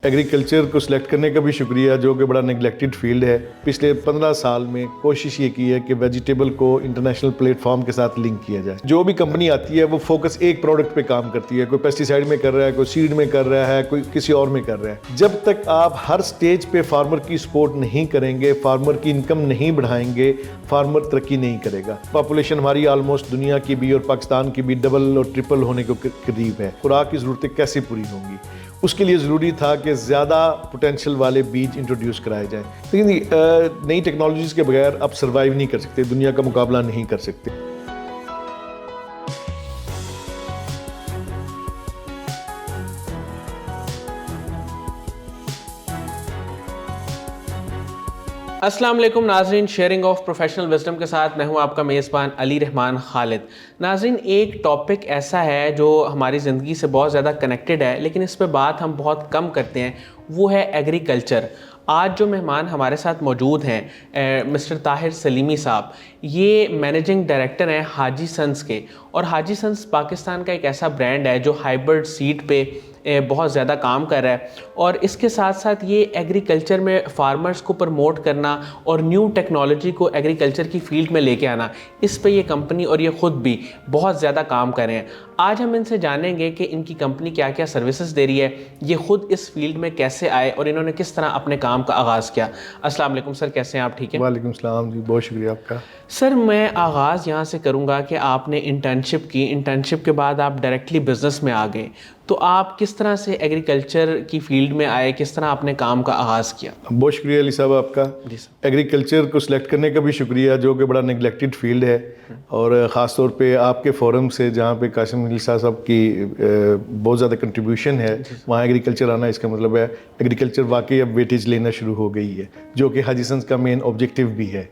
Agriculture को select करने का भी शुक्रिया, जो कि बड़ा नेगलेक्टेड फील्ड है। पिछले 15 साल में कोशिश ये की है कि वेजिटेबल को इंटरनेशनल प्लेटफॉर्म के साथ लिंक किया जाए। जो भी कंपनी आती है वो फोकस एक प्रोडक्ट पे काम करती है, कोई पेस्टिसाइड में कर रहा है, कोई सीड में कर रहा है, कोई किसी और में कर रहा है। जब तक आप हर स्टेज पे फार्मर की सपोर्ट नहीं करेंगे, फार्मर की इनकम नहीं बढ़ाएंगे, फार्मर तरक्की नहीं करेगा। पॉपुलेशन हमारी ऑलमोस्ट दुनिया की भी और पाकिस्तान की भी डबल और ट्रिपल होने को करीब है। खुराक की ज़रूरतें कैसे पूरी होंगी? उसके लिए ज़रूरी था कि ज़्यादा पोटेंशियल वाले बीज इंट्रोड्यूस कराए जाएं। लेकिन नई टेक्नोलॉजीज़ के बगैर आप सर्वाइव नहीं कर सकते, दुनिया का मुकाबला नहीं कर सकते। अस्सलाम वालेकुम नाजरीन, शेयरिंग ऑफ प्रोफेशनल विजडम के साथ मैं हूं आपका मेज़बान अली रहमान खालिद। नाजरीन, एक टॉपिक ऐसा है जो हमारी ज़िंदगी से बहुत ज़्यादा कनेक्टेड है, लेकिन इस पे बात हम बहुत कम करते हैं, वो है एग्रीकल्चर। आज जो मेहमान हमारे साथ मौजूद हैं मिस्टर ताहिर सलीमी साहब, ये मैनेजिंग डायरेक्टर हैं हाजी सन्स के। और हाजी सन्स पाकिस्तान का एक ऐसा ब्रांड है जो हाइब्रिड सीड पे बहुत ज़्यादा काम कर रहा है, और इसके साथ साथ ये एग्रीकल्चर में फार्मर्स को प्रमोट करना और न्यू टेक्नोलॉजी को एग्रीकल्चर की फील्ड में लेके आना, इस पे ये कंपनी और ये ख़ुद भी बहुत ज़्यादा काम कर रहे हैं। आज हम इनसे जानेंगे कि इनकी कंपनी क्या क्या सर्विसेज दे रही है, ये ख़ुद इस फील्ड में कैसे आए और इन्होंने किस तरह अपने काम का आगाज़ किया। अस्सलाम वालेकुम सर, कैसे हैं आप? ठीक है, वालेकुम सलाम जी, बहुत शुक्रिया आपका। सर, मैं आगाज़ यहाँ से करूँगा कि आपने इंटर्नशिप की, इंटर्नशिप के बाद आप डायरेक्टली बिज़नेस में आ गए, तो आप किस तरह से एग्रीकल्चर की फील्ड में आए, किस तरह आपने काम का आगाज़ किया? बहुत शुक्रिया अली साहब आपका। जी सर। एग्रीकल्चर को सिलेक्ट करने का भी शुक्रिया, जो कि बड़ा नेगलेक्टेड फील्ड है, और ख़ास तौर पे आपके फोरम से जहाँ पे कासिम अली साहब की बहुत ज़्यादा कंट्रीब्यूशन है, वहाँ एग्रीकल्चर आना, इसका मतलब है एग्रीकल्चर वाकई अब वेटेज लेना शुरू हो गई है, जो कि हाजी सन्स का मेन ऑब्जेक्टिव भी है।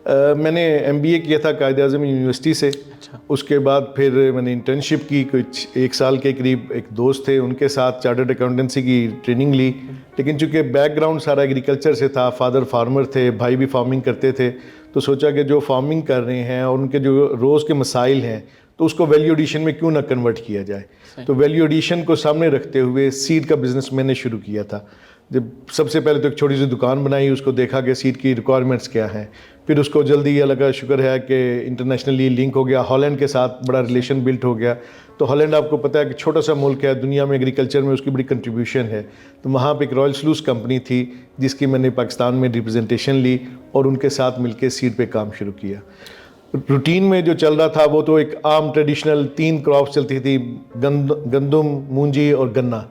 मैंने MBA किया था कायद-ए-आज़म यूनिवर्सिटी से। अच्छा। उसके बाद फिर मैंने इंटर्नशिप की, कुछ 1 साल के करीब एक दोस्त थे, उनके साथ चार्टर्ड अकाउंटेंसी की ट्रेनिंग ली। लेकिन चूँकि बैकग्राउंड सारा एग्रीकल्चर से था, फादर फार्मर थे, भाई भी फार्मिंग करते थे, तो सोचा कि जो फार्मिंग कर रहे हैं और उनके जो रोज़ के मसाइल हैं, तो उसको वैल्यू एडिशन में क्यों ना कन्वर्ट किया जाए। तो वैल्यू एडिशन को सामने रखते हुए सीड का बिज़नेस मैंने शुरू किया था। जब सबसे पहले तो एक छोटी सी दुकान बनाई, उसको देखा कि सीड की रिक्वायरमेंट्स क्या हैं, फिर उसको जल्दी अल्लाह का शुक्र है कि इंटरनेशनली लिंक हो गया, हॉलैंड के साथ बड़ा रिलेशन बिल्ट हो गया। तो हॉलैंड आपको पता है कि छोटा सा मुल्क है, दुनिया में एग्रीकल्चर में उसकी बड़ी कंट्रीब्यूशन है। तो वहाँ पे एक रॉयल सलूस कंपनी थी जिसकी मैंने पाकिस्तान में रिप्रेजेंटेशन ली और उनके साथ मिलकर सीड पे काम शुरू किया। रूटीन में जो चल रहा था वो तो एक आम ट्रेडिशनल 3 क्रॉप्स चलती थी, गंदम, मूंजी और गन्ना,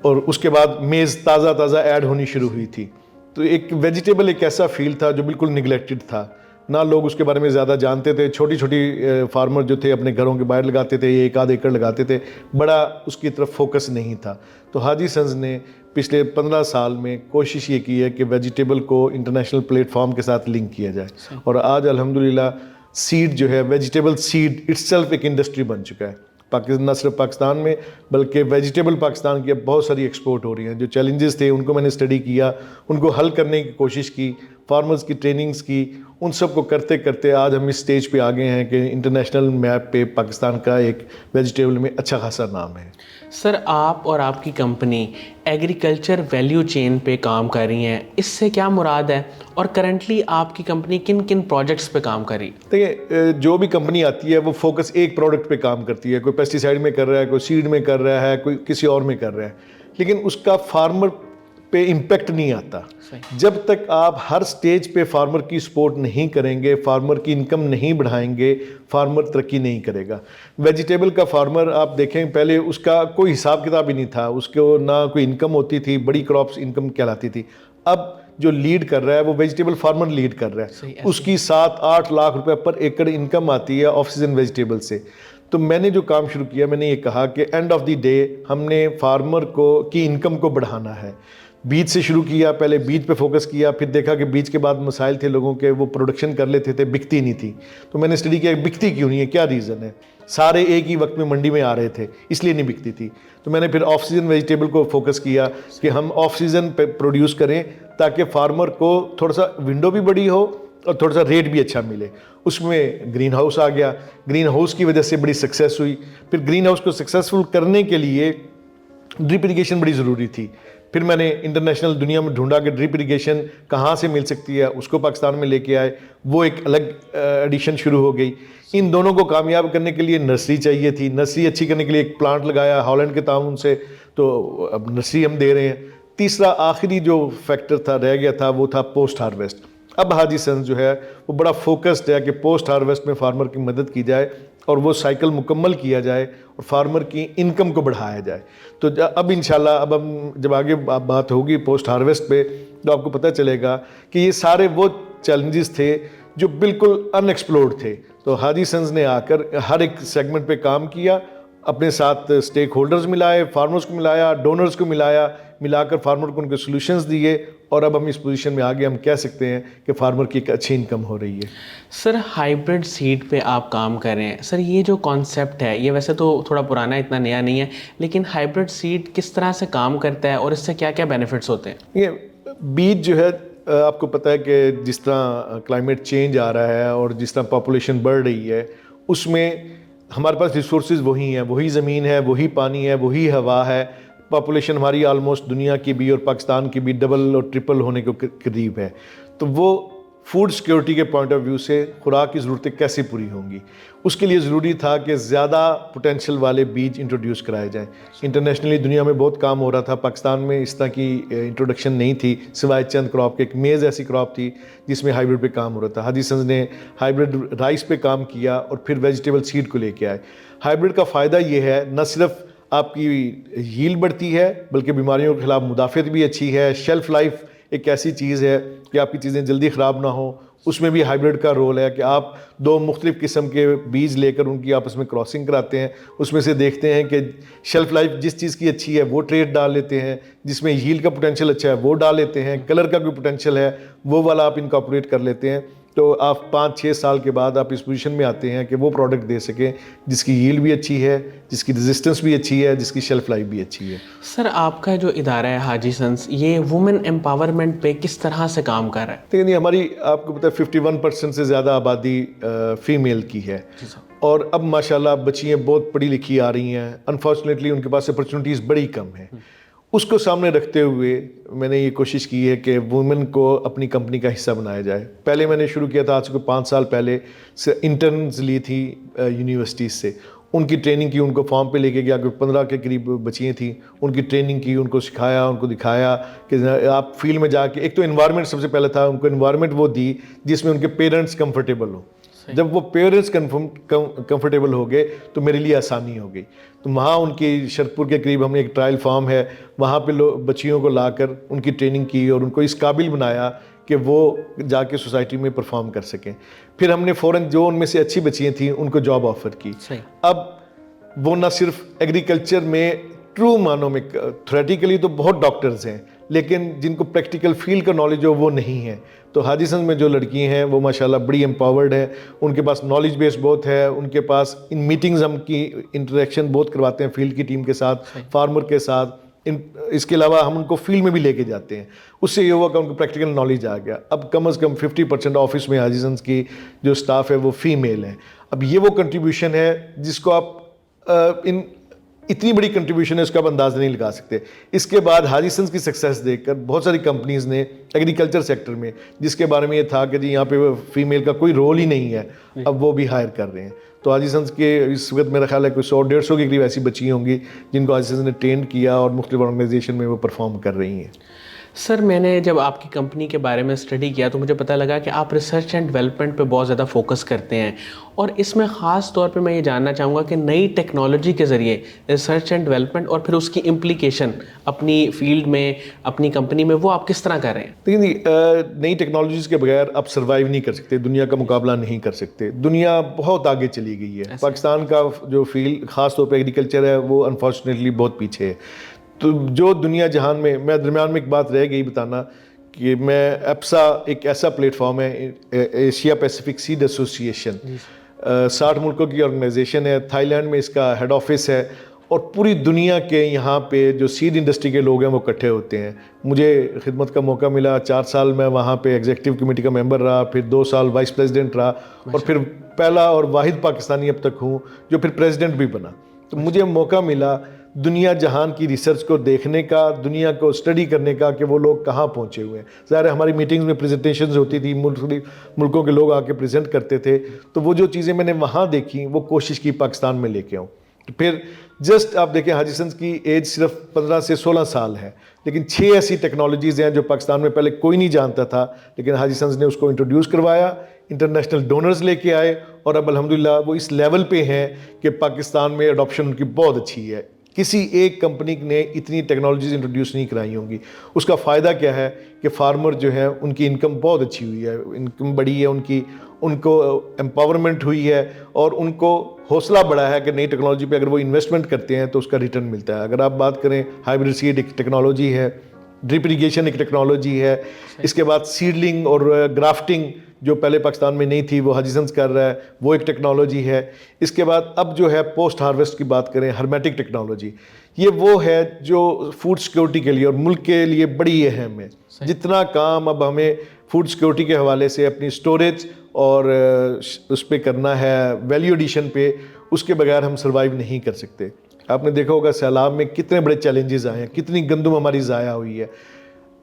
और उसके बाद मेज़ ताज़ा ऐड होनी शुरू हुई थी। तो एक वेजिटेबल एक ऐसा फील्ड था जो बिल्कुल निगलेक्टेड था, ना लोग उसके बारे में ज़्यादा जानते थे। छोटी छोटी फार्मर जो थे अपने घरों के बाहर लगाते थे, 1 आध एकड़ लगाते थे, बड़ा उसकी तरफ फोकस नहीं था। तो हाजी सन्स ने पिछले 15 साल में कोशिश ये की है कि वेजिटेबल को इंटरनेशनल प्लेटफॉर्म के साथ लिंक किया जाए, और आज अल्हम्दुलिल्लाह सीड जो है, वेजिटेबल सीड इट्सेल्फ एक इंडस्ट्री बन चुका है। न सिर्फ पाकिस्तान में बल्कि वेजिटेबल पाकिस्तान की अब बहुत सारी एक्सपोर्ट हो रही हैं। जो चैलेंजेस थे उनको मैंने स्टडी किया, उनको हल करने की कोशिश की, फार्मर्स की ट्रेनिंग्स की, उन सब को करते करते आज हम इस स्टेज पे आ गए हैं कि इंटरनेशनल मैप पे पाकिस्तान का एक वेजिटेबल में अच्छा खासा नाम है। सर, आप और आपकी कंपनी एग्रीकल्चर वैल्यू चेन पे काम कर रही हैं, इससे क्या मुराद है, और करंटली आपकी कंपनी किन किन प्रोजेक्ट्स पे काम कर रही है? देखिए, जो भी कंपनी आती है वो फोकस एक प्रोडक्ट पे काम करती है। कोई पेस्टिसाइड में कर रहा है, कोई सीड में कर रहा है, कोई किसी और में कर रहा है, लेकिन उसका फार्मर पे इम्पेक्ट नहीं आता। जब तक आप हर स्टेज पे फार्मर की सपोर्ट नहीं करेंगे, फार्मर की इनकम नहीं बढ़ाएंगे, फार्मर तरक्की नहीं करेगा। वेजिटेबल का फार्मर आप देखें, पहले उसका कोई हिसाब किताब ही नहीं था, उसको ना कोई इनकम होती थी, बड़ी क्रॉप्स इनकम कहलाती थी। अब जो लीड कर रहा है वो वेजिटेबल फार्मर लीड कर रहा है, उसकी 7-8 लाख रुपए पर एकड़ इनकम आती है ऑफ सीजन वेजिटेबल से। तो मैंने जो काम शुरू किया, मैंने ये कहा कि एंड ऑफ द डे हमने फार्मर को की इनकम को बढ़ाना है। बीज से शुरू किया, पहले बीज पे फोकस किया, फिर देखा कि बीज के बाद मसाइल थे लोगों के, वो प्रोडक्शन कर लेते थे, बिकती नहीं थी। तो मैंने स्टडी किया बिकती क्यों नहीं है, क्या रीज़न है। सारे एक ही वक्त में मंडी में आ रहे थे, इसलिए नहीं बिकती थी। तो मैंने फिर ऑफ सीजन वेजिटेबल को फोकस किया कि हम ऑफ सीजन पे प्रोड्यूस करें, ताकि फार्मर को थोड़ा सा विंडो भी बड़ी हो और थोड़ा सा रेट भी अच्छा मिले। उसमें ग्रीन हाउस आ गया, ग्रीन हाउस की वजह से बड़ी सक्सेस हुई। फिर ग्रीन हाउस को सक्सेसफुल करने के लिए ड्रिप इरिगेशन बड़ी ज़रूरी थी। फिर मैंने इंटरनेशनल दुनिया में ढूंढा कि ड्रिप इरिगेशन कहाँ से मिल सकती है, उसको पाकिस्तान में लेके आए, वो एक अलग एडिशन शुरू हो गई। इन दोनों को कामयाब करने के लिए नर्सरी चाहिए थी, नर्सरी अच्छी करने के लिए एक प्लांट लगाया हॉलैंड के ताउन से, तो अब नर्सरी हम दे रहे हैं। तीसरा आखिरी जो फैक्टर था रह गया था वो था पोस्ट हार्वेस्ट। अब हाजी सन्स जो है वो बड़ा फोकस्ड है कि पोस्ट हार्वेस्ट में फार्मर की मदद की जाए और वो साइकिल मुकम्मल किया जाए और फार्मर की इनकम को बढ़ाया जाए। तो अब इंशाल्लाह अब हम जब आगे बात होगी पोस्ट हार्वेस्ट पे तो आपको पता चलेगा कि ये सारे वो चैलेंजेस थे जो बिल्कुल अनएक्सप्लोर्ड थे। तो हाजी सन्स ने आकर हर एक सेगमेंट पे काम किया, अपने साथ स्टेक होल्डर्स मिलाए, फार्मर्स को मिलाया, डोनर्स को मिलाकर फार्मर को उनके सॉल्यूशंस दिए और अब हम इस पोजीशन में आगे हम कह सकते हैं कि फार्मर की एक अच्छी इनकम हो रही है। सर हाइब्रिड सीड पे आप काम कर रहे हैं, सर ये जो कॉन्सेप्ट है ये वैसे तो थोड़ा पुराना है, इतना नया नहीं है, लेकिन हाइब्रिड सीड किस तरह से काम करता है और इससे क्या क्या बेनिफिट्स होते हैं? ये बीज जो है आपको पता है कि जिस तरह क्लाइमेट चेंज आ रहा है और जिस तरह पॉपुलेशन बढ़ रही है उसमें हमारे पास रिसोर्सेज वही हैं, वही ज़मीन है, वही पानी है, वही हवा है। पॉपुलेशन हमारी ऑलमोस्ट दुनिया की भी और पाकिस्तान की भी डबल और ट्रिपल होने के करीब है। तो वो फूड सिक्योरिटी के पॉइंट ऑफ व्यू से खुराक की ज़रूरतें कैसे पूरी होंगी, उसके लिए ज़रूरी था कि ज़्यादा पोटेंशियल वाले बीज इंट्रोड्यूस कराए जाएं। इंटरनेशनली दुनिया में बहुत काम हो रहा था, पाकिस्तान में इस तरह की इंट्रोडक्शन नहीं थी सिवाय चंद क्रॉप के। एक मेज़ ऐसी क्रॉप थी जिसमें हाइब्रिड पे काम हो रहा था। हाजी सन्स ने हाइब्रिड राइस पे काम किया और फिर वेजिटेबल सीड को लेके आए। हाइब्रिड का फ़ायदा ये है न सिर्फ आपकी यील्ड बढ़ती है बल्कि बीमारियों के खिलाफ मुदाफ़त भी अच्छी है। शेल्फ़ लाइफ एक ऐसी चीज़ है कि आपकी चीज़ें जल्दी ख़राब ना हो, उसमें भी हाइब्रिड का रोल है कि आप दो मुख्तलिफ़ किस्म के बीज लेकर उनकी आपस में क्रॉसिंग कराते हैं, उसमें से देखते हैं कि शेल्फ़ लाइफ जिस चीज़ की अच्छी है वो ट्रेड डाल लेते हैं, जिसमें यील्ड का पोटेंशियल अच्छा है वो डाल लेते हैं, कलर का कोई पोटेंशियल है वो वाला आप इनकॉर्पोरेट कर लेते हैं। तो आप 5-6 साल के बाद आप इस पोजीशन में आते हैं कि वो प्रोडक्ट दे सकें जिसकी यील्ड भी अच्छी है, जिसकी रेजिस्टेंस भी अच्छी है, जिसकी शेल्फ लाइफ भी अच्छी है। सर आपका जो इदारा है हाजी सन्स ये वुमेन एम्पावरमेंट पे किस तरह से काम कर रहा है? तो हमारी आपको पता है 51% से ज़्यादा आबादी फ़ीमेल की है और अब माशाल्लाह बच्चियाँ बहुत पढ़ी लिखी आ रही हैं। अनफॉर्चुनेटली उनके पास अपॉर्चुनिटीज़ बड़ी कम हैं। उसको सामने रखते हुए मैंने ये कोशिश की है कि वुमेन को अपनी कंपनी का हिस्सा बनाया जाए। पहले मैंने शुरू किया था आज से 5 साल पहले से इंटर्न्स ली थी यूनिवर्सिटीज़ से, उनकी ट्रेनिंग की, उनको फॉर्म पे लेके गया। 15 के करीब बच्चियाँ थी, उनकी ट्रेनिंग की, उनको सिखाया, उनको दिखाया कि आप फील्ड में जाके एक तो इन्वायरमेंट सबसे पहले था, उनको इन्वायरमेंट वो दी जिसमें उनके पेरेंट्स कंफर्टेबल हो। जब वो पेरेंट्स कंफर्टेबल हो गए तो मेरे लिए आसानी हो गई। तो वहाँ उनकी शरतपुर के करीब हमने एक ट्रायल फार्म है, वहाँ पे बच्चियों को लाकर उनकी ट्रेनिंग की और उनको इस काबिल बनाया कि वो जाके सोसाइटी में परफॉर्म कर सकें। फिर हमने फ़ौरन जो उनमें से अच्छी बच्चियाँ थीं उनको जॉब ऑफ़र की। अब वो न सिर्फ एग्रीकल्चर में ट्रू मानों में, थ्योरेटिकली तो बहुत डॉक्टर्स हैं लेकिन जिनको प्रैक्टिकल फील्ड का नॉलेज हो वो नहीं है। तो हाजी सन्स में जो लड़की हैं वो माशाल्लाह बड़ी एम्पावर्ड है, उनके पास नॉलेज बेस बहुत है, उनके पास इन मीटिंग्स हम की इंटरेक्शन बहुत करवाते हैं फील्ड की टीम के साथ, फार्मर के साथ। इसके अलावा हम उनको फील्ड में भी लेके जाते हैं, उससे ये हुआ कि उनको प्रैक्टिकल नॉलेज आ गया। अब कम से कम 50% ऑफिस में हाजी सन्स की जो स्टाफ है वो फीमेल है। अब ये वो कंट्रीब्यूशन है जिसको आप इतनी बड़ी कंट्रीब्यूशन है उसका आप अंदाज़ा नहीं लगा सकते। इसके बाद हाजी सन्स की सक्सेस देखकर बहुत सारी कंपनीज़ ने एग्रीकल्चर सेक्टर में, जिसके बारे में ये था कि जी यहाँ पे फीमेल का कोई रोल ही नहीं है, अब वो भी हायर कर रहे हैं। तो हाजी सन्स के इस वक्त मेरा ख्याल है कोई 100-150 के करीब ऐसी बच्चियाँ होंगी जिनको हाजी सन्स ने ट्रेन किया और मुख्तलिफ ऑर्गेनाइजेशन में वो परफॉर्म कर रही हैं। सर मैंने जब आपकी कंपनी के बारे में स्टडी किया तो मुझे पता लगा कि आप रिसर्च एंड डेवलपमेंट पे बहुत ज़्यादा फोकस करते हैं और इसमें ख़ास तौर पे मैं ये जानना चाहूँगा कि नई टेक्नोलॉजी के ज़रिए रिसर्च एंड डेवलपमेंट और फिर उसकी इम्प्लीकेशन अपनी फील्ड में, अपनी कंपनी में, वो आप किस तरह कर रहे हैं? देखिए नई टेक्नोलॉजीज़ के बगैर आप सर्वाइव नहीं कर सकते, दुनिया का मुकाबला नहीं कर सकते। दुनिया बहुत आगे चली गई है। पाकिस्तान का जो फील्ड ख़ास तौर पर एग्रीकल्चर है वो अनफॉर्चुनेटली बहुत पीछे है। तो जो दुनिया जहान में, मैं दरमियान में एक बात रह गई बताना कि मैं एप्सा एक ऐसा प्लेटफॉर्म है, एशिया पैसिफिक सीड एसोसिएशन, 60 मुल्कों की ऑर्गेनाइजेशन है, थाईलैंड में इसका हेड ऑफिस है और पूरी दुनिया के यहाँ पे जो सीड इंडस्ट्री के लोग हैं वो इकट्ठे होते हैं। मुझे खिदमत का मौका मिला, 4 साल मैं वहाँ पे एग्जीक्यूटिव कमेटी का मेंबर रहा, फिर 2 साल वाइस प्रेसिडेंट रहा और फिर पहला और वाहिद पाकिस्तानी अब तक हूँ जो फिर प्रेसिडेंट भी बना। तो मुझे मौका मिला दुनिया जहान की रिसर्च को देखने का, दुनिया को स्टडी करने का कि वो लोग कहाँ पहुँचे हुए हैं। ज़ाहिर है हमारी मीटिंग्स में प्रेजेंटेशंस होती थी, मुल्कों के लोग आके प्रेजेंट करते थे, तो वो जो चीज़ें मैंने वहाँ देखी वो कोशिश की पाकिस्तान में लेके आऊँ। तो फिर जस्ट आप देखें हाजी हसन की एज सिर्फ 15 से 16 साल है, लेकिन 6 ऐसी टेक्नोलॉजीज़ हैं जो पाकिस्तान में पहले कोई नहीं जानता था, लेकिन हाजी हसन ने उसको इंट्रोड्यूस करवाया, इंटरनेशनल डोनर्स लेके आए और अब अल्हम्दुलिल्लाह वो इस लेवल पे हैं कि पाकिस्तान में अडॉप्शन उनकी बहुत अच्छी है। किसी एक कंपनी ने इतनी टेक्नोलॉजीज इंट्रोड्यूस नहीं कराई होंगी। उसका फ़ायदा क्या है कि फार्मर जो है उनकी इनकम बहुत अच्छी हुई है, इनकम बढ़ी है उनको एम्पावरमेंट हुई है और उनको हौसला बढ़ा है कि नई टेक्नोलॉजी पे अगर वो इन्वेस्टमेंट करते हैं तो उसका रिटर्न मिलता है। अगर आप बात करें, हाइब्रिड सीड एक टेक्नोलॉजी है, ड्रिप इरीगेशन एक टेक्नोलॉजी है, इसके बाद सीडलिंग और ग्राफ्टिंग जो पहले पाकिस्तान में नहीं थी वो हाजी हसन कर रहा है, वो एक टेक्नोलॉजी है। इसके बाद अब जो है पोस्ट हार्वेस्ट की बात करें, हर्मेटिक टेक्नोलॉजी, ये वो है जो फूड सिक्योरिटी के लिए और मुल्क के लिए बड़ी अहम है। जितना काम अब हमें फूड सिक्योरिटी के हवाले से अपनी स्टोरेज और उस पर करना है, वैल्यू एडिशन पे, उसके बगैर हम सर्वाइव नहीं कर सकते। आपने देखा होगा सैलाब में कितने बड़े चैलेंजेस आए हैं, कितनी गंदम हमारी ज़ाया हुई है।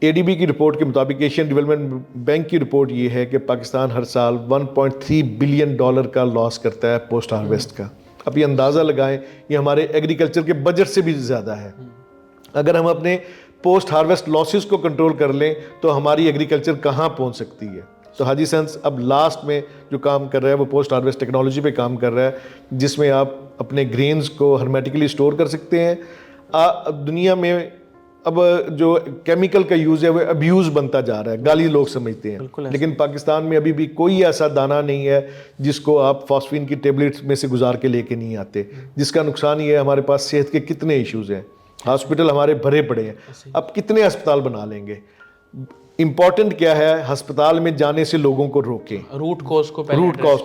एडीबी की रिपोर्ट के मुताबिक, एशियन डेवलपमेंट बैंक की रिपोर्ट ये है कि पाकिस्तान हर साल 1.3 बिलियन डॉलर का लॉस करता है पोस्ट हार्वेस्ट का। अब ये अंदाज़ा लगाएं, ये हमारे एग्रीकल्चर के बजट से भी ज़्यादा है। अगर हम अपने पोस्ट हार्वेस्ट लॉसेस को कंट्रोल कर लें तो हमारी एग्रीकल्चर कहाँ पहुँच सकती है। तो हाजी हसन अब लास्ट में जो काम कर रहा है वो पोस्ट हार्वेस्ट टेक्नोलॉजी पे काम कर रहा है, जिसमें आप अपने ग्रेन्स को हर्मेटिकली स्टोर कर सकते हैं। दुनिया में अब जो केमिकल का यूज़ है वो अब्यूज़ बनता जा रहा है, गाली लोग समझते हैं, लेकिन पाकिस्तान में अभी भी कोई ऐसा दाना नहीं है जिसको आप फॉस्फीन की टेबलेट्स में से गुजार के लेके नहीं आते, जिसका नुकसान ये है हमारे पास सेहत के कितने इश्यूज़ हैं, हॉस्पिटल हमारे भरे पड़े हैं। अब कितने अस्पताल बना लेंगे? इम्पॉर्टेंट क्या है, अस्पताल में जाने से लोगों को रोकें, रूट कॉज को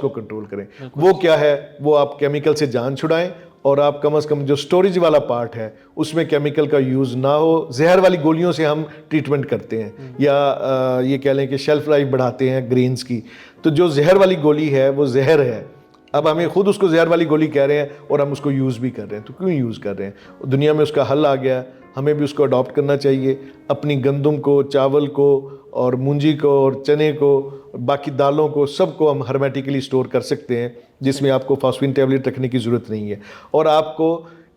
कंट्रोल करें। वो क्या है, वो आप केमिकल से जान छुड़ाएं और आप कम से कम जो स्टोरेज वाला पार्ट है उसमें केमिकल का यूज़ ना हो। जहर वाली गोलियों से हम ट्रीटमेंट करते हैं या ये कह लें कि शेल्फ लाइफ बढ़ाते हैं ग्रेन्स की, तो जो जहर वाली गोली है वो जहर है। अब हमें खुद उसको जहर वाली गोली कह रहे हैं और हम उसको यूज़ भी कर रहे हैं, तो क्यों यूज़ कर रहे हैं? दुनिया में उसका हल आ गया, हमें भी उसको अडॉप्ट करना चाहिए। अपनी गंदम को, चावल को और मूंजी को और चने को, बाकी दालों को, सबको हम हर्मेटिकली स्टोर कर सकते हैं, जिसमें आपको फॉस्फीन टैबलेट रखने की ज़रूरत नहीं है और आपको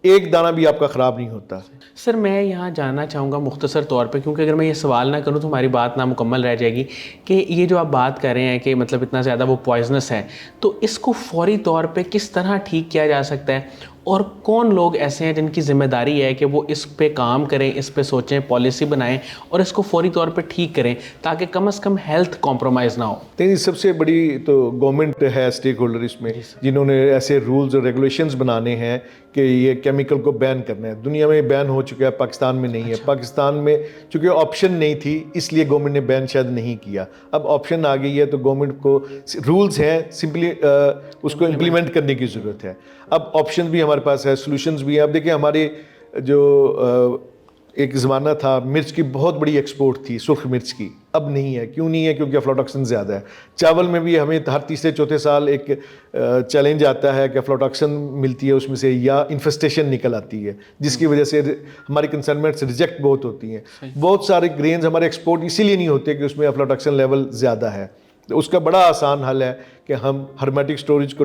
एक दाना भी आपका ख़राब नहीं होता। सर मैं यहाँ जानना चाहूँगा मुख्तसर तौर पे, क्योंकि अगर मैं ये सवाल ना करूँ तो हमारी बात ना मुकम्मल रह जाएगी, कि ये जो आप बात कर रहे हैं कि मतलब इतना ज़्यादा वो पॉइजनस है, तो इसको फौरी तौर पे किस तरह ठीक किया जा सकता है और कौन लोग ऐसे हैं जिनकी ज़िम्मेदारी है कि वो इस पे काम करें, इस पे सोचें, पॉलिसी बनाएं और इसको फौरी तौर पे ठीक करें ताकि कम से कम हेल्थ कॉम्प्रोमाइज़ ना हो? नहीं, सबसे बड़ी तो गवर्नमेंट है स्टेक होल्डर इसमें, जिन्होंने ऐसे रूल्स और रेगुलेशंस बनाने हैं कि ये केमिकल को बैन करना है। दुनिया में बैन हो चुका है, पाकिस्तान में नहीं है। पाकिस्तान में चूँकि ऑप्शन नहीं थी इसलिए गवर्नमेंट ने बैन शायद नहीं किया, अब ऑप्शन आ गई है तो गवर्नमेंट को रूल्स हैं, सिंपली उसको इम्प्लीमेंट करने की ज़रूरत है। अब ऑप्शन भी हमारे पास है, सॉल्यूशंस भी हैं। अब देखिए हमारे जो एक ज़माना था मिर्च की बहुत बड़ी एक्सपोर्ट थी, सुर्ख मिर्च की, अब नहीं है। क्यों नहीं है? क्योंकि अफ्लाटॉक्सिन ज़्यादा है। चावल में भी हमें हर तीसरे चौथे साल एक चैलेंज आता है कि अफ्लाटॉक्सिन मिलती है उसमें से या इन्फेस्टेशन निकल आती है, जिसकी वजह से हमारी कंसाइनमेंट्स रिजेक्ट बहुत होती हैं। बहुत सारे ग्रेन्स हमारे एक्सपोर्ट इसीलिए नहीं होते कि उसमें अफ्लाटॉक्सिन लेवल ज़्यादा है। तो उसका बड़ा आसान हल है कि हम हर्मेटिक स्टोरेज को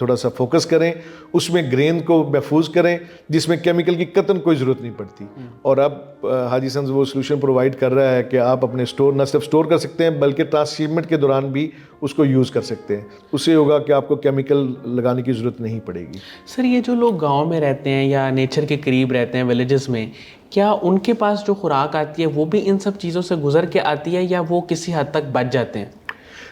थोड़ा सा फोकस करें, उसमें ग्रेन को महफूज करें जिसमें केमिकल की कतन कोई ज़रूरत नहीं पड़ती। और अब हाजी हसन वो सोल्यूशन प्रोवाइड कर रहा है कि आप अपने स्टोर न सिर्फ स्टोर कर सकते हैं बल्कि ट्रांसशिपमेंट के दौरान भी उसको यूज़ कर सकते हैं। उससे होगा कि आपको केमिकल लगाने की ज़रूरत नहीं पड़ेगी। सर ये जो लोग गाँव में रहते हैं या नेचर के करीब रहते हैं, विलेजेस में, क्या उनके पास जो खुराक आती है वो भी इन सब चीज़ों से गुजर के आती है या वो किसी हद तक बच जाते हैं?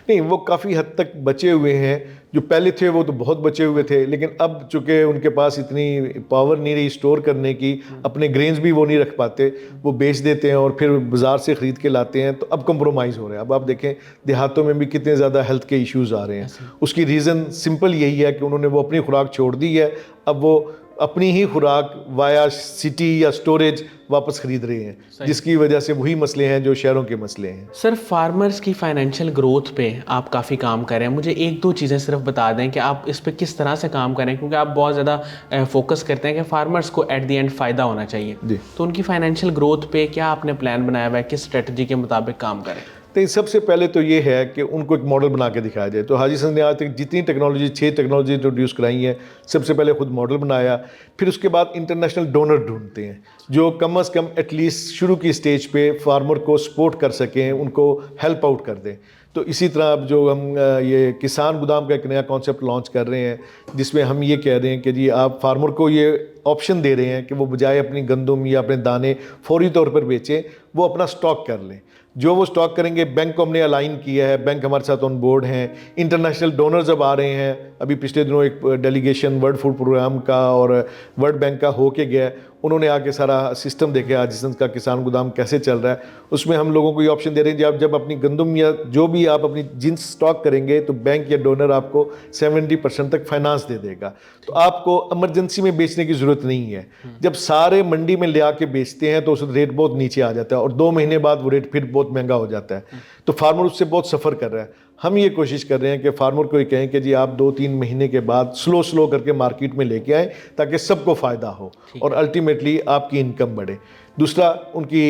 नहीं, वो काफ़ी हद तक बचे हुए हैं। जो पहले थे वो तो बहुत बचे हुए थे, लेकिन अब चूँकि उनके पास इतनी पावर नहीं रही स्टोर करने की, अपने ग्रेन्स भी वो नहीं रख पाते, वो बेच देते हैं और फिर बाज़ार से ख़रीद के लाते हैं, तो अब कंप्रोमाइज़ हो रहे हैं। अब आप देखें देहातों में भी कितने ज़्यादा हेल्थ के इश्यूज़ आ रहे हैं। उसकी रीज़न सिंपल यही है कि उन्होंने वो अपनी खुराक छोड़ दी है। अब वो अपनी ही खुराक वाया सिटी या स्टोरेज वापस खरीद रहे हैं, जिसकी वजह से वही मसले हैं जो शहरों के मसले हैं। सर फार्मर्स की फाइनेंशियल ग्रोथ पे आप काफ़ी काम कर रहे हैं, मुझे एक दो चीज़ें सिर्फ बता दें कि आप इस पे किस तरह से काम करें, क्योंकि आप बहुत ज़्यादा फोकस करते हैं कि फार्मर्स को एट द एंड फ़ायदा होना चाहिए जी। तो उनकी फाइनेंशियल ग्रोथ पे क्या आपने प्लान बनाया हुआ है, किस स्ट्रेटजी के मुताबिक काम करें? तो सबसे पहले तो ये है कि उनको एक मॉडल बना के दिखाया जाए। तो हाजी संघ ने आज तक जितनी टेक्नोलॉजी 6 टेक्नोलॉजी इंट्रोड्यूस कराई हैं, सबसे पहले खुद मॉडल बनाया, फिर उसके बाद इंटरनेशनल डोनर ढूंढते हैं जो कम अज़ कम एटलीस्ट शुरू की स्टेज पे फार्मर को सपोर्ट कर सकें, उनको हेल्प आउट कर दें। तो इसी तरह अब जो हम ये किसान गोदाम का एक नया कॉन्सेप्ट लॉन्च कर रहे हैं, जिसमें हम ये कह रहे हैं कि जी आप फार्मर को ये ऑप्शन दे रहे हैं कि वो बजाय अपनी गंदम या अपने दाने फौरी तौर पर बेचें, वो अपना स्टॉक कर लें। जो वो स्टॉक करेंगे, बैंक को हमने अलाइन किया है, बैंक हमारे साथ ऑन बोर्ड हैं। इंटरनेशनल डोनर्स अब आ रहे हैं, अभी पिछले दिनों एक डेलीगेशन वर्ल्ड फूड प्रोग्राम का और वर्ल्ड बैंक का होके गया, उन्होंने आके सारा सिस्टम देखे हाजी का किसान गोदाम कैसे चल रहा है। उसमें हम लोगों को ये ऑप्शन दे रहे हैं कि आप जब अपनी गंदम या जो भी आप अपनी जिन्स स्टॉक करेंगे तो बैंक या डोनर आपको 70% तक फाइनेंस दे देगा। तो आपको इमरजेंसी में बेचने की ज़रूरत नहीं है। जब सारे मंडी में ले आके बेचते हैं तो उस रेट बहुत नीचे आ जाता है और 2 महीने बाद वो रेट फिर बहुत महंगा हो जाता है, तो फार्मर उससे बहुत सफ़र कर रहा है। हम ये कोशिश कर रहे हैं कि फार्मर को ये कहें कि जी आप 2-3 महीने के बाद स्लो करके मार्केट में लेके आएँ ताकि सबको फ़ायदा हो और अल्टीमेटली आपकी इनकम बढ़े। दूसरा, उनकी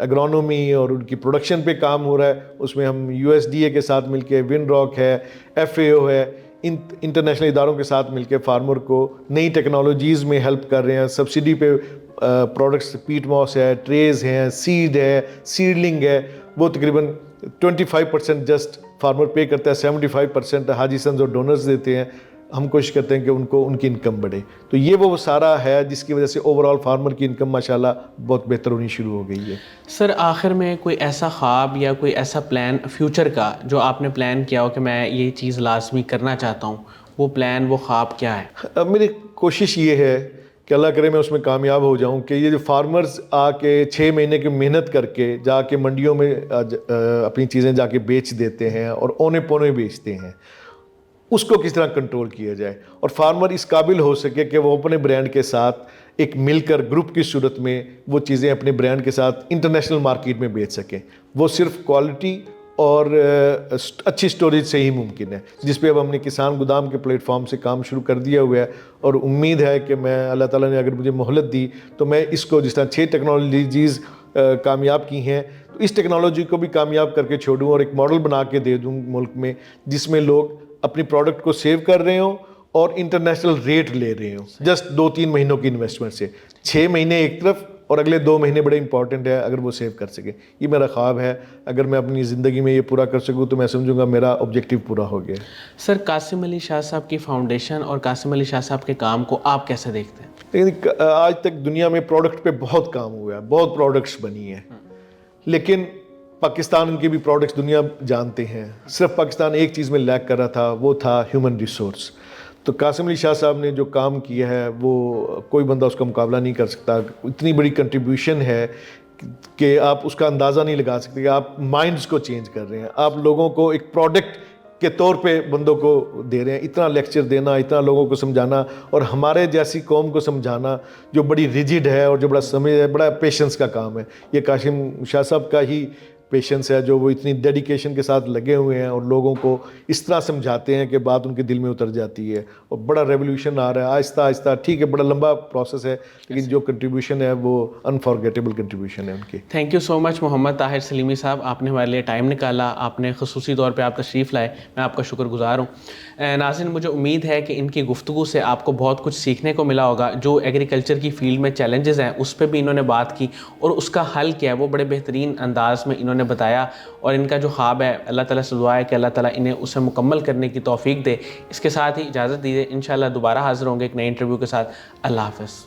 एग्रोनॉमी और उनकी प्रोडक्शन पे काम हो रहा है, उसमें हम USDA के साथ मिलके, विनरॉक है, FAO है, इन इंटरनेशनल इदारों के साथ मिलके फार्मर को नई टेक्नोलॉजीज़ में हेल्प कर रहे हैं। सब्सिडी पे प्रोडक्ट्स, पीट मॉस है, ट्रेज हैं, सीड है, सीडलिंग है, वो तकरीबन 25% जस्ट फार्मर पे करता है, 75% हाजी सन्स और डोनर्स देते हैं। हम कोशिश करते हैं कि उनको उनकी इनकम बढ़े। तो ये वो सारा है जिसकी वजह से ओवरऑल फार्मर की इनकम माशाल्लाह बहुत बेहतर होनी शुरू हो गई है। सर आखिर में कोई ऐसा ख्वाब या कोई ऐसा प्लान फ्यूचर का जो आपने प्लान किया हो कि मैं ये चीज़ लाजमी करना चाहता हूँ, वो प्लान, वो ख्वाब क्या है? अब मेरी कोशिश ये है कि अल्लाह करे मैं उसमें कामयाब हो जाऊं कि ये जो फार्मर्स आके 6 महीने की मेहनत करके जाके मंडियों में अपनी चीज़ें जाके बेच देते हैं और औने पौने बेचते हैं, उसको किस तरह कंट्रोल किया जाए और फार्मर इस काबिल हो सके कि वो अपने ब्रांड के साथ एक मिलकर ग्रुप की सूरत में वो चीज़ें अपने ब्रांड के साथ इंटरनेशनल मार्केट में बेच सकें। वो सिर्फ क्वालिटी और अच्छी स्टोरेज से ही मुमकिन है, जिस पे अब हमने किसान गोदाम के प्लेटफॉर्म से काम शुरू कर दिया हुआ है और उम्मीद है कि मैं अल्लाह ताला ने अगर मुझे मोहलत दी तो मैं इसको, जिस तरह 6 टेक्नोलॉजीज़ कामयाब की हैं, तो इस टेक्नोलॉजी को भी कामयाब करके छोड़ूं और एक मॉडल बना के दे दूं मुल्क में, जिसमें लोग अपनी प्रोडक्ट को सेव कर रहे हों और इंटरनेशनल रेट ले रहे हों जस्ट 2-3 महीनों की इन्वेस्टमेंट से। 6 महीने एक तरफ और अगले 2 महीने बड़े इंपॉर्टेंट है अगर वो सेव कर सके। ये मेरा ख्वाब है, अगर मैं अपनी ज़िंदगी में ये पूरा कर सकूँ तो मैं समझूंगा मेरा ऑब्जेक्टिव पूरा हो गया। सर कासिम अली शाह साहब की फाउंडेशन और कासिम अली शाह साहब के काम को आप कैसे देखते हैं? लेकिन आज तक दुनिया में प्रोडक्ट पे बहुत काम हुआ है, बहुत प्रोडक्ट्स बनी है, लेकिन पाकिस्तान के भी प्रोडक्ट्स दुनिया जानते हैं। सिर्फ पाकिस्तान एक चीज़ में लैक कर रहा था, वो था ह्यूमन रिसोर्स। तो कासिम अली शाह साहब ने जो काम किया है वो कोई बंदा उसका मुकाबला नहीं कर सकता। इतनी बड़ी कंट्रीब्यूशन है कि आप उसका अंदाज़ा नहीं लगा सकते कि आप माइंड्स को चेंज कर रहे हैं, आप लोगों को एक प्रोडक्ट के तौर पे बंदों को दे रहे हैं। इतना लेक्चर देना, इतना लोगों को समझाना और हमारे जैसी कौम को समझाना जो बड़ी रिजिड है और जो बड़ा समझ है, बड़ा पेशेंस का काम है। ये कासिम शाह साहब का ही पेशेंस है जो वो इतनी डेडिकेशन के साथ लगे हुए हैं और लोगों को इस तरह समझाते हैं कि बात उनके दिल में उतर जाती है और बड़ा रेवोल्यूशन आ रहा है आहिस्ता आहिस्ता। ठीक है, बड़ा लंबा प्रोसेस है, लेकिन जो कंट्रीब्यूशन है वो अनफॉरगेटेबल कंट्रीब्यूशन है उनकी। Thank you so much Mohammad Tahir Salimi sahab, आपने हमारे लिए टाइम निकाला, आपने खसूसी तौर पे आप तशरीफ़ लाए, मैं आपका शुक्रगुजार हूँ। नाज़रीन, मुझे उम्मीद है कि इनकी गुफ्तगू से आपको बहुत कुछ सीखने को मिला होगा। जो एग्रीकल्चर की फील्ड में चैलेंजेस हैं उस पर भी इन्होंने बात की और उसका हल क्या है वो बड़े बेहतरीन अंदाज में इन्होंने बताया। और इनका जो ख्वाब है, अल्लाह ताला से दुआ है कि अल्लाह ताला इन्हें उसे मुकम्मल करने की तौफीक दे। इसके साथ ही इजाज़त दीजिए, इंशाअल्लाह दोबारा हाज़िर होंगे एक नए इंटरव्यू के साथ। अल्लाह हाफ़िज़।